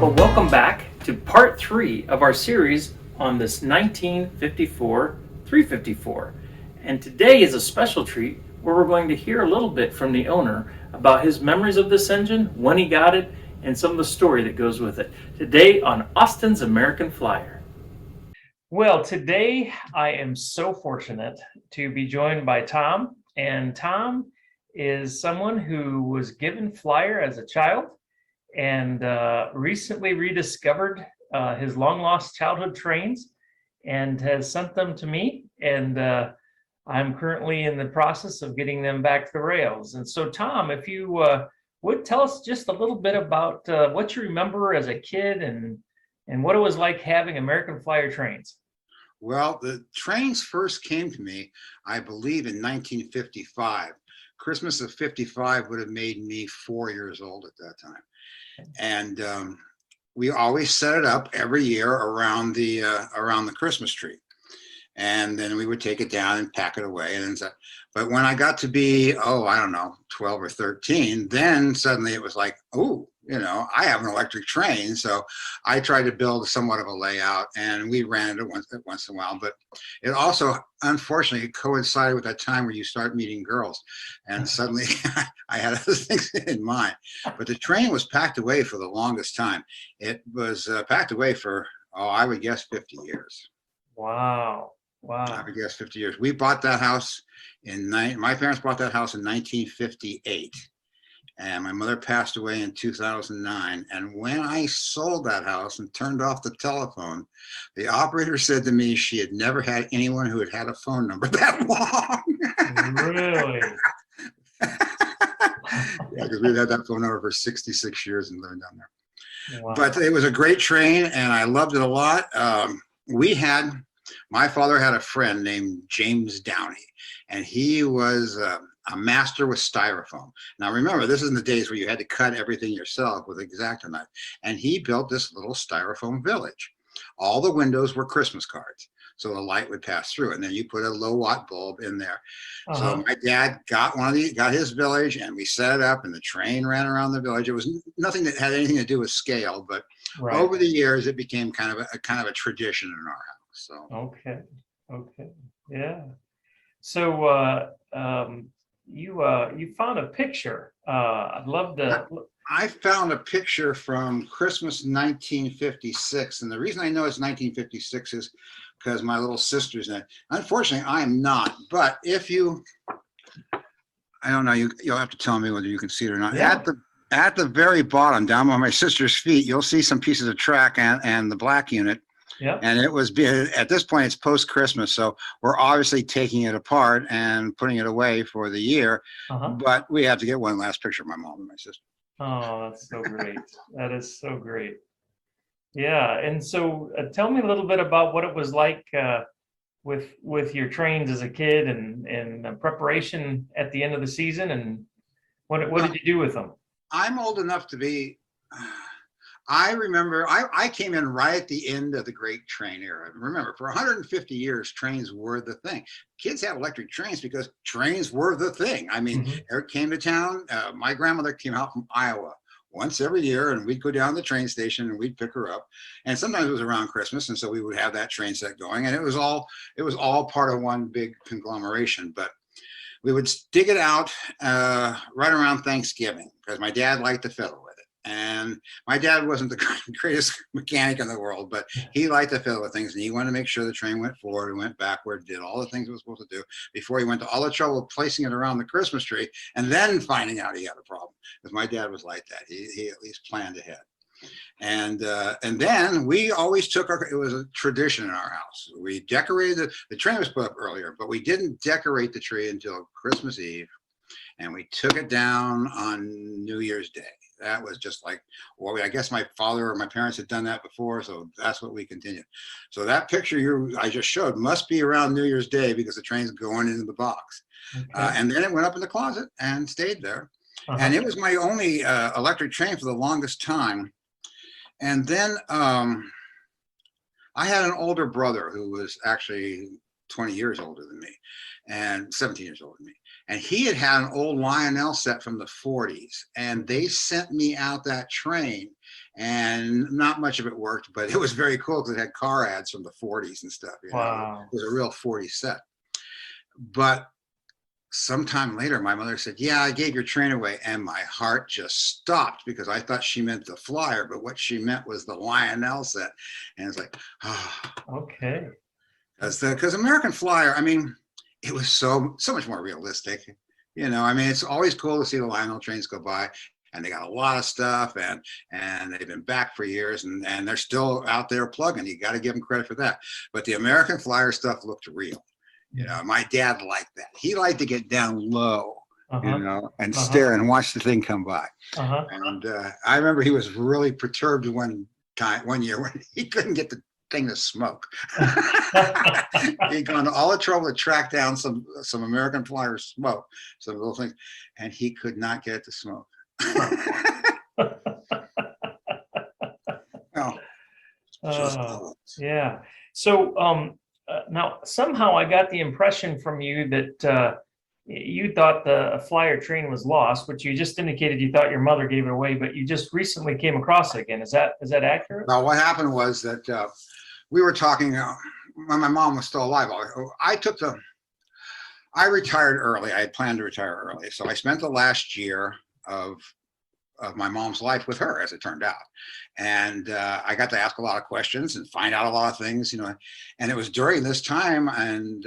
Well, welcome back to part 3 of our series on this 1954 354. And today is a special treat where we're going to hear a little bit from the owner about his memories of this engine, when he got it, and some of the story that goes with it. Today on Austin's American Flyer. Well, today I am so fortunate to be joined by Tom. And Tom is someone who was given Flyer as a child and recently rediscovered his long lost childhood trains and has sent them to me. And I'm currently in the process of getting them back to the rails. And so, Tom, if you would tell us just a little bit about what you remember as a kid and what it was like having American Flyer trains. Well, the trains first came to me, I believe, in 1955. Christmas of 55 would have made me 4 years old at that time. And we always set it up every year around the Christmas tree, and then we would take it down and pack it away. But when I got to be, I don't know, 12 or 13, then suddenly it was like, I have an electric train. So I tried to build somewhat of a layout, and we ran it once in a while. But it also, unfortunately, coincided with that time where you start meeting girls, and suddenly I had other things in mind. But the train was packed away for the longest time. It was packed away for, I would guess 50 years. Wow. I would guess 50 years. We bought that house my parents bought that house in 1958. And my mother passed away in 2009. And when I sold that house and turned off the telephone, the operator said to me she had never had anyone who had had a phone number that long. Really? Yeah, because we'd had that phone number for 66 years and living down there. Wow. But it was a great train, and I loved it a lot. My father had a friend named James Downey, and he was a master with styrofoam. Now remember, this is in the days where you had to cut everything yourself with X-Acto knife. And he built this little styrofoam village. All the windows were Christmas cards, so the light would pass through, and then you put a low watt bulb in there. So my dad got got his village, and we set it up, and the train ran around the village. It was nothing that had anything to do with scale, but over the years it became kind of a tradition in our house. So okay, yeah. So you found a picture. I'd love to. I found a picture from Christmas 1956, and the reason I know it's 1956 is because my little sister's in it. Unfortunately, I am not. But if I don't know, you'll have to tell me whether you can see it or not. Yeah. At the very bottom, down by my sister's feet, you'll see some pieces of track and the black unit. Yeah. And it was, at this point, it's post-Christmas, so we're obviously taking it apart and putting it away for the year. But we have to get one last picture of my mom and my sister. Oh, that's so great. That is so great. Yeah. And so tell me a little bit about what it was like with your trains as a kid and preparation at the end of the season, and what did you do with them? I'm old enough to be... I remember I came in right at the end of the Great Train era. Remember, for 150 years, trains were the thing. Kids had electric trains because trains were the thing. I mean, Eric came to town. My grandmother came out from Iowa once every year, and we'd go down to the train station and we'd pick her up. And sometimes it was around Christmas, and so we would have that train set going. And it was all part of one big conglomeration. But we would dig it out right around Thanksgiving because my dad liked to fiddle with it. And my dad wasn't the greatest mechanic in the world, but he liked to fiddle with things, and he wanted to make sure the train went forward and went backward, did all the things it was supposed to do before he went to all the trouble of placing it around the Christmas tree and then finding out he had a problem. Because my dad was like that. He at least planned ahead. And then we always took it was a tradition in our house. We decorated the train was put up earlier, but we didn't decorate the tree until Christmas Eve, and we took it down on New Year's Day. That was just like, I guess my father or my parents had done that before, so that's what we continued. So that picture I just showed must be around New Year's Day because the train's going into the box. And then it went up in the closet and stayed there. And it was my only electric train for the longest time. And then I had an older brother who was actually 20 years older than me and 17 years older than me. And he had an old Lionel set from the 40s, and they sent me out that train, and not much of it worked, but it was very cool because it had car ads from the 40s and stuff. Wow. It was a real 40s set. But sometime later, my mother said, "Yeah, I gave your train away," and my heart just stopped because I thought she meant the Flyer, but what she meant was the Lionel set, and it's like, oh. Okay. Because American Flyer, I mean, it was so much more realistic. I mean, it's always cool to see the Lionel trains go by, and they got a lot of stuff, and they've been back for years, and they're still out there plugging. You got to give them credit for that. But the American Flyer stuff looked real. My dad liked that. He liked to get down low, and stare and watch the thing come by. And I remember he was really perturbed one year when he couldn't get the thing to smoke. He'd gone to all the trouble to track down some American Flyer smoke, some little things, and he could not get it to smoke. Well, yeah. So now somehow I got the impression from you that you thought the Flyer train was lost, which you just indicated you thought your mother gave it away, but you just recently came across it again. Is that accurate? Well, what happened was that we were talking when my mom was still alive. I retired early. I had planned to retire early, so I spent the last year of my mom's life with her, as it turned out. And I got to ask a lot of questions and find out a lot of things, and it was during this time. And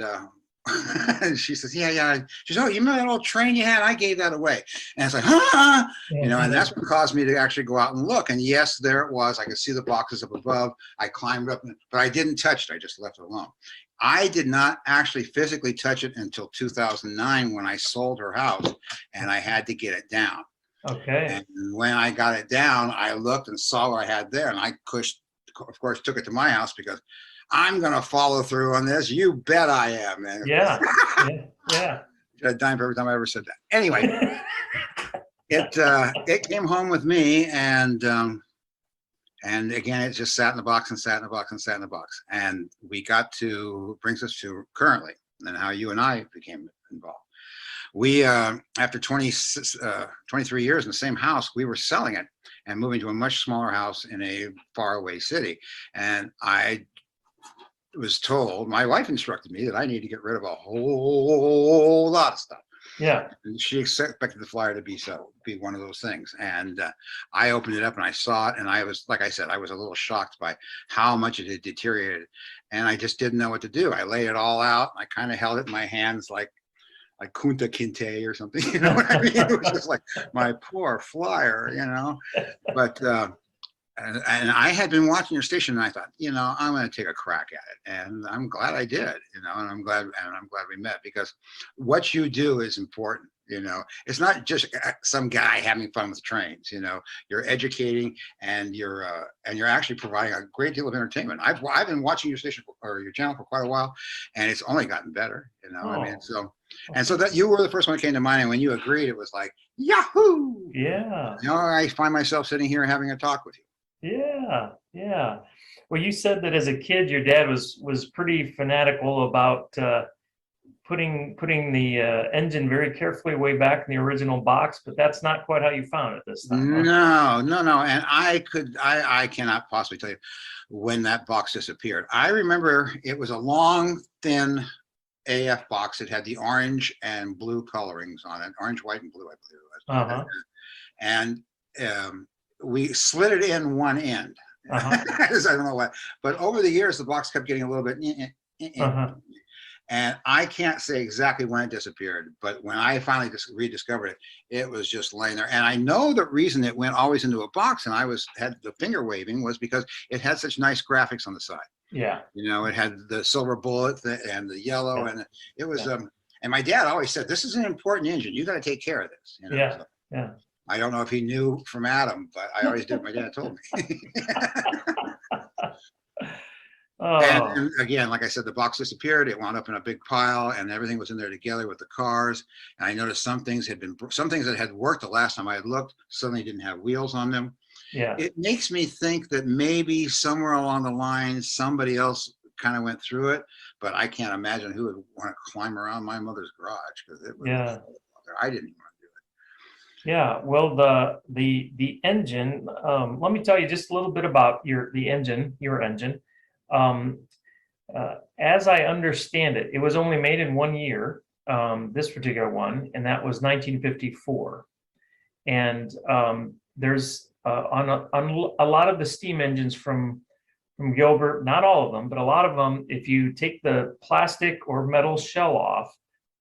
she says, yeah. She says, "Oh, you remember that old train you had? I gave that away." And it's like, huh? And that's what caused me to actually go out and look. And yes, there it was. I could see the boxes up above. I climbed up, but I didn't touch it. I just left it alone. I did not actually physically touch it until 2009 when I sold her house, and I had to get it down. Okay. And when I got it down, I looked and saw what I had there, and I of course, took it to my house because I'm going to follow through on this. You bet I am, man. Yeah. Yeah. A dime for every time I ever said that. Anyway, it came home with me, and again, it just sat in the box and sat in the box and sat in the box, and brings us to currently, and how you and I became involved. We, after 23 years in the same house, we were selling it and moving to a much smaller house in a faraway city. And I was told, my wife instructed me that I need to get rid of a whole lot of stuff. Yeah. And she expected the Flyer to be one of those things. And I opened it up and I saw it. And I was, like I said, I was a little shocked by how much it had deteriorated. And I just didn't know what to do. I laid it all out. I kind of held it in my hands like Kunta Kinte or something, you know what I mean? It was just like, my poor Flyer, But and I had been watching your station, and I thought, I'm going to take a crack at it, and I'm glad I did, and I'm glad we met, because what you do is important. It's not just some guy having fun with trains. You're educating, and you're actually providing a great deal of entertainment. I've been watching your station or your channel for quite a while, and it's only gotten better. I mean, so that you were the first one that came to mind, and when you agreed, it was like, Yahoo! Yeah. I find myself sitting here having a talk with you. Yeah. Well, you said that as a kid, your dad was pretty fanatical about putting the engine very carefully way back in the original box, but that's not quite how you found it this time. Huh? No. And I cannot possibly tell you when that box disappeared. I remember it was a long, thin AF box. It had the orange and blue colorings on it, orange, white, and blue, I believe it was. And we slid it in one end. I don't know why, but over the years, the box kept getting a little bit. And I can't say exactly when it disappeared, but when I finally rediscovered it, it was just laying there. And I know the reason it went always into a box and had the finger waving was because it had such nice graphics on the side. Yeah. It had the silver bullet and the yellow, and it was. And my dad always said, "This is an important engine. You got to take care of this." Yeah. I don't know if he knew from Adam, but I always did. My dad told me. And again, like I said, the box disappeared. It wound up in a big pile, and everything was in there together with the cars. And I noticed some things that had worked the last time I had looked suddenly didn't have wheels on them. Yeah. It makes me think that maybe somewhere along the line, somebody else kind of went through it, but I can't imagine who would want to climb around my mother's garage because it was. Yeah. I didn't want to do it. Yeah, well, the engine. Let me tell you just a little bit about your engine. Um, as I understand it, it was only made in 1 year. This particular one, and that was 1954. And there's on a lot of the steam engines from Gilbert, not all of them, but a lot of them, if you take the plastic or metal shell off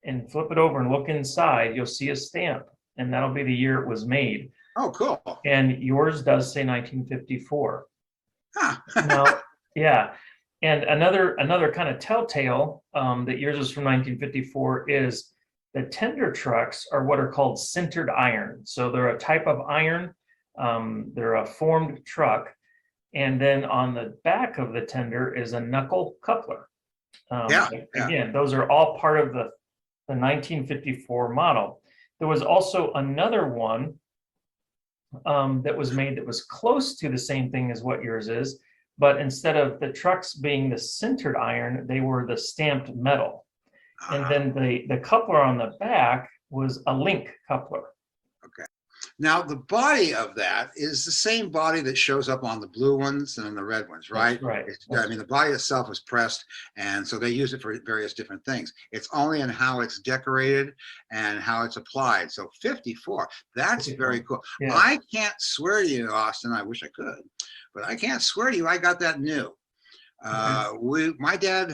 and flip it over and look inside, you'll see a stamp, and that'll be the year it was made. Oh, cool. And yours does say 1954. Huh. Now, yeah. And another kind of telltale that yours is from 1954 is the tender trucks are what are called sintered iron. So they're a type of iron. They're a formed truck. And then on the back of the tender is a knuckle coupler. Again, those are all part of the 1954 model. There was also another one that was made that was close to the same thing as what yours is, but instead of the trucks being the sintered iron, they were the stamped metal. And then the coupler on the back was a link coupler. Okay. Now the body of that is the same body that shows up on the blue ones and the red ones, right? That's right. I mean, the body itself was pressed, and so they use it for various different things. It's only in how it's decorated and how it's applied. So 54, that's 54. Very cool. Yeah. I can't swear to you, Austin, I wish I could, but I can't swear to you I got that new. My dad,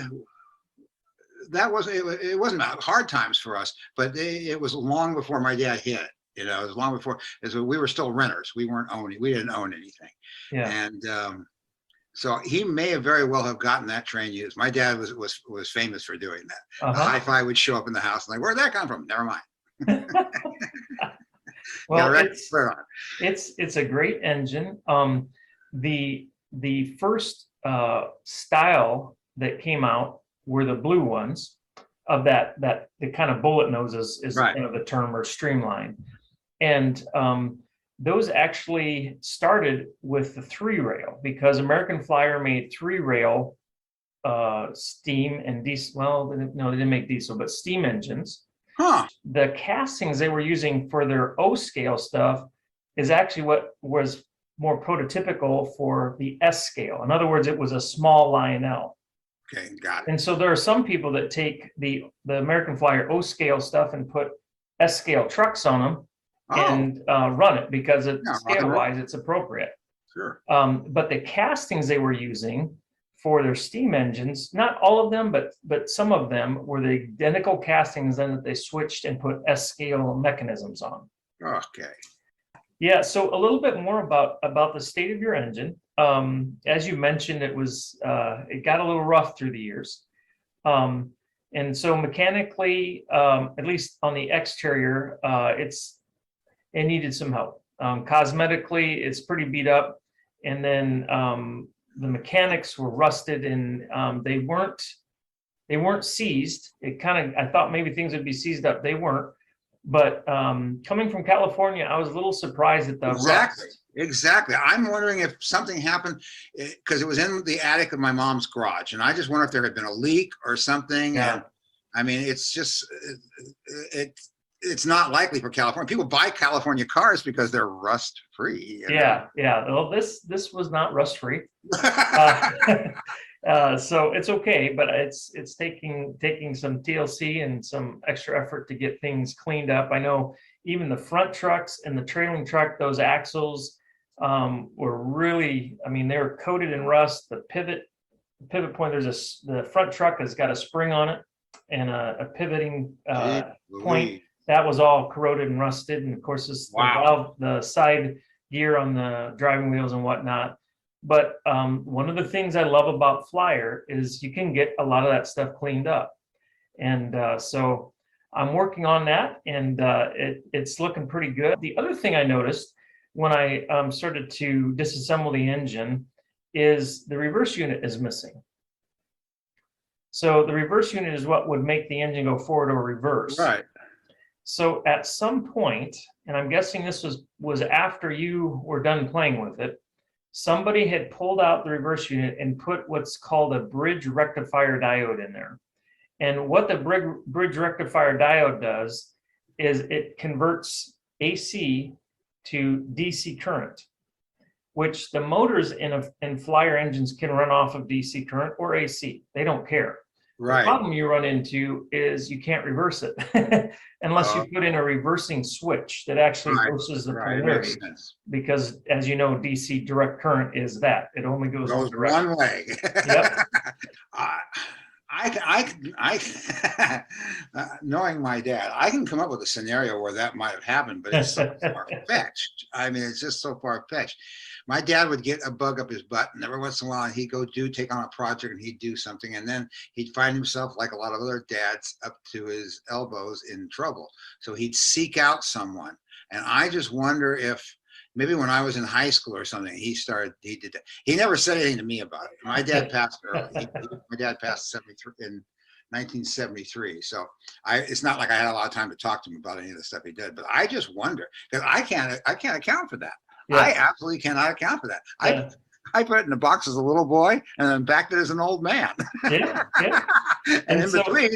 it wasn't hard times for us, but it was long before my dad hit it. You know, it was long before, we were still renters. We didn't own anything. Yeah. And so he may have very well have gotten that train used. My dad was famous for doing that. The hi-fi would show up in the house and like, where'd that come from? Never mind. Well, it's a great engine. The first style that came out were the blue ones of that the kind of bullet noses is right. Kind of the term, or streamline. And those actually started with the 3-rail because American Flyer made 3-rail steam and diesel. Well, no, they didn't make diesel, but steam engines. Huh. The castings they were using for their O-scale stuff is actually what was more prototypical for the S-scale. In other words, it was a small Lionel. Okay, got it. And so there are some people that take the American Flyer O-scale stuff and put S-scale trucks on them and run it because scale-wise it's appropriate. Sure. But the castings they were using for their steam engines, not all of them, but some of them were the identical castings then that they switched and put S-scale mechanisms on. Okay. Yeah, so a little bit more about the state of your engine. As you mentioned, it got a little rough through the years. And so mechanically, at least on the exterior, it needed some help. Cosmetically, it's pretty beat up. And then the mechanics were rusted and they weren't seized. I thought maybe things would be seized up. They weren't. But coming from California, I was a little surprised at the rust. Exactly. I'm wondering if something happened because it was in the attic of my mom's garage, and I just wonder if there had been a leak or something. Yeah. And, I mean, it's just it's not likely for California. People buy California cars because they're rust free. Yeah. Well, this was not rust free. So it's okay, but it's taking some TLC and some extra effort to get things cleaned up. I know even the front trucks and the trailing truck, those axles were really, I mean, they were coated in rust. The pivot point, the front truck has got a spring on it and a pivoting point. That was all corroded and rusted. And of course, the side gear on the driving wheels and whatnot. But one of the things I love about Flyer is you can get a lot of that stuff cleaned up. And so I'm working on that, and it's looking pretty good. The other thing I noticed when I started to disassemble the engine is the reverse unit is missing. So the reverse unit is what would make the engine go forward or reverse. Right. So at some point, and I'm guessing this was after you were done playing with it, somebody had pulled out the reverse unit and put what's called a bridge rectifier diode in there. And what the bridge rectifier diode does is it converts AC to DC current, which the motors in Flyer engines can run off of DC current or AC. They don't care. Right. The problem you run into is you can't reverse it unless you put in a reversing switch that actually reverses the polarity. Because, as you know, DC direct current is that. It only goes one way. Yep. Knowing my dad, I can come up with a scenario where that might have happened, but it's so far-fetched. I mean, it's just so far-fetched. My dad would get a bug up his butt, and every once in a while he'd go take on a project, and he'd do something, and then he'd find himself, like a lot of other dads, up to his elbows in trouble. So he'd seek out someone, and I just wonder if maybe when I was in high school or something, he did that. He never said anything to me about it. My dad passed early. My dad passed in 1973. So it's not like I had a lot of time to talk to him about any of the stuff he did, but I just wonder, because I can't account for that. Yeah. I absolutely cannot account for that. Yeah. I put it in a box as a little boy, and then back then as an old man. Yeah. and in between.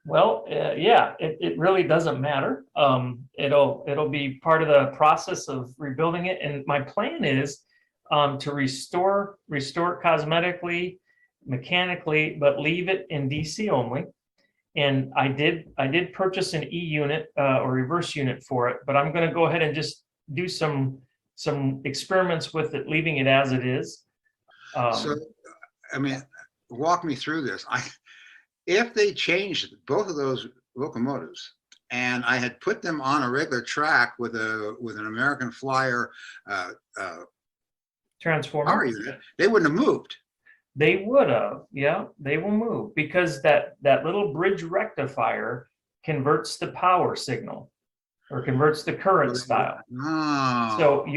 Well, yeah, it really doesn't matter. It'll be part of the process of rebuilding it. And my plan is to restore it cosmetically, mechanically, but leave it in DC only. And I did purchase an E unit or reverse unit for it, but I'm going to go ahead and just do some experiments with it, leaving it as it is. So, I mean, walk me through this. If they changed both of those locomotives, and I had put them on a regular track with an American Flyer transformer power unit, they wouldn't have moved. They would have, yeah, they will move, because that little bridge rectifier converts the power signal, or converts the current style. Oh. So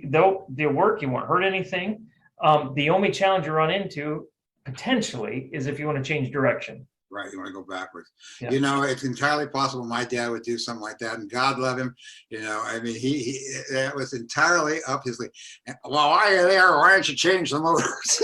they'll work. You won't hurt anything. The only challenge you run into potentially is if you want to change direction. Right, you want to go backwards. Yeah. You know, it's entirely possible my dad would do something like that, and God love him. You know, I mean, he that was entirely up his league. Well, why are you there? Why don't you change the motors?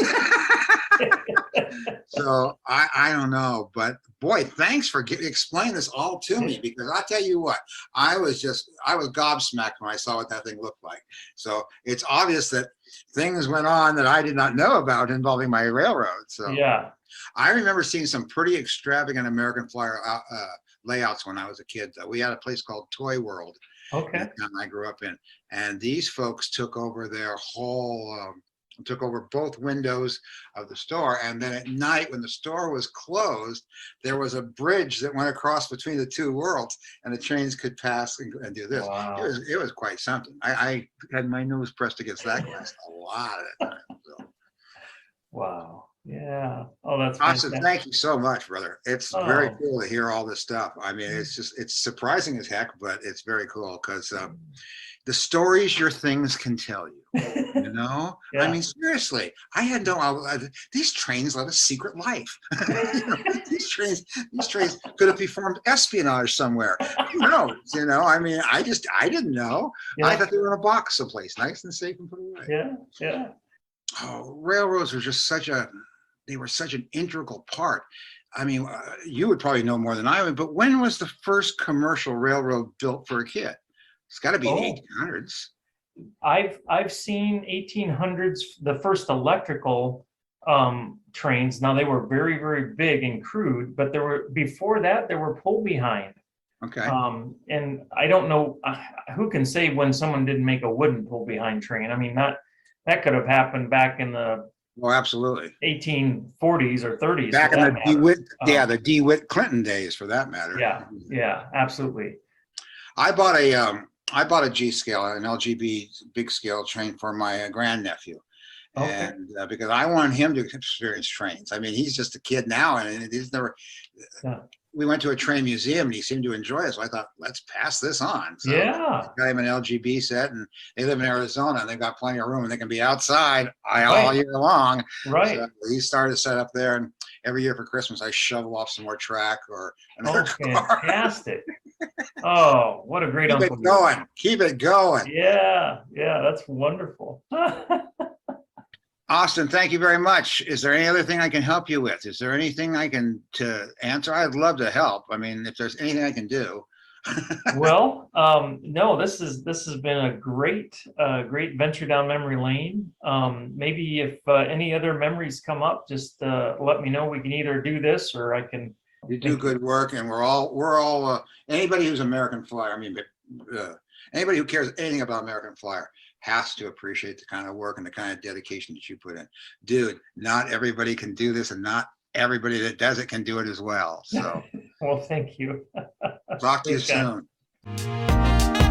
So I don't know, but boy, thanks for explaining this all to me, because I'll tell you what, I was gobsmacked when I saw what that thing looked like. So it's obvious that things went on that I did not know about involving my railroad. So yeah, I remember seeing some pretty extravagant American Flyer layouts when I was a kid. We had a place called Toy World. Okay. I grew up in, and these folks took over their whole. Took over both windows of the store, and then at night when the store was closed, there was a bridge that went across between the two worlds, and the trains could pass and do this. Wow. It was quite something. I had my nose pressed against that glass a lot of the time. So. Wow. Yeah. Oh, that's awesome. Thank you so much, brother. It's very cool to hear all this stuff. I mean, it's surprising as heck, but it's very cool because the stories your things can tell you, you know? Yeah. I mean, seriously, I had these trains led a secret life. You know, these trains could have performed espionage somewhere. Who knows, you know? I mean, I didn't know. Yeah. I thought they were in a box someplace, nice and safe and put away. Yeah, yeah. Oh, railroads were just such an integral part. I mean, you would probably know more than I would, but when was the first commercial railroad built for a kid? It's got to be the 1800s. I've seen 1800s, the first electrical trains. Now they were very, very big and crude, but before that there were pull behind. Okay. And I don't know who can say when someone didn't make a wooden pull behind train. I mean, that could have happened back in the absolutely 1840s or 30s. Back in the DeWitt, the DeWitt Clinton days, for that matter. Yeah, absolutely. I bought a G scale, an LGB big scale train for my grandnephew. Okay. And because I wanted him to experience trains. I mean, he's just a kid now, and he's never. Yeah. We went to a train museum, and he seemed to enjoy it. So I thought, let's pass this on. So I got him an LGB set, and they live in Arizona, and they've got plenty of room, and they can be outside all year long. Right. So he started to set up there, and every year for Christmas, I shovel off some more track or another car. Fantastic. Oh, what a great Keep uncle it you are. going. Keep it going. Yeah, yeah, that's wonderful. Austin, thank you very much. Is there any other thing I can help you with? Is there anything I can to answer? I'd love to help. I mean, if there's anything I can do. Well, no, this has been a great venture down memory lane. Maybe if any other memories come up, just let me know. We can either do this or I can. You do good work, and we're all anybody who's American Flyer. I mean, anybody who cares anything about American Flyer has to appreciate the kind of work and the kind of dedication that you put in. Dude, not everybody can do this, and not everybody that does it can do it as well. So, Well, thank you. talk to you Very kind. soon.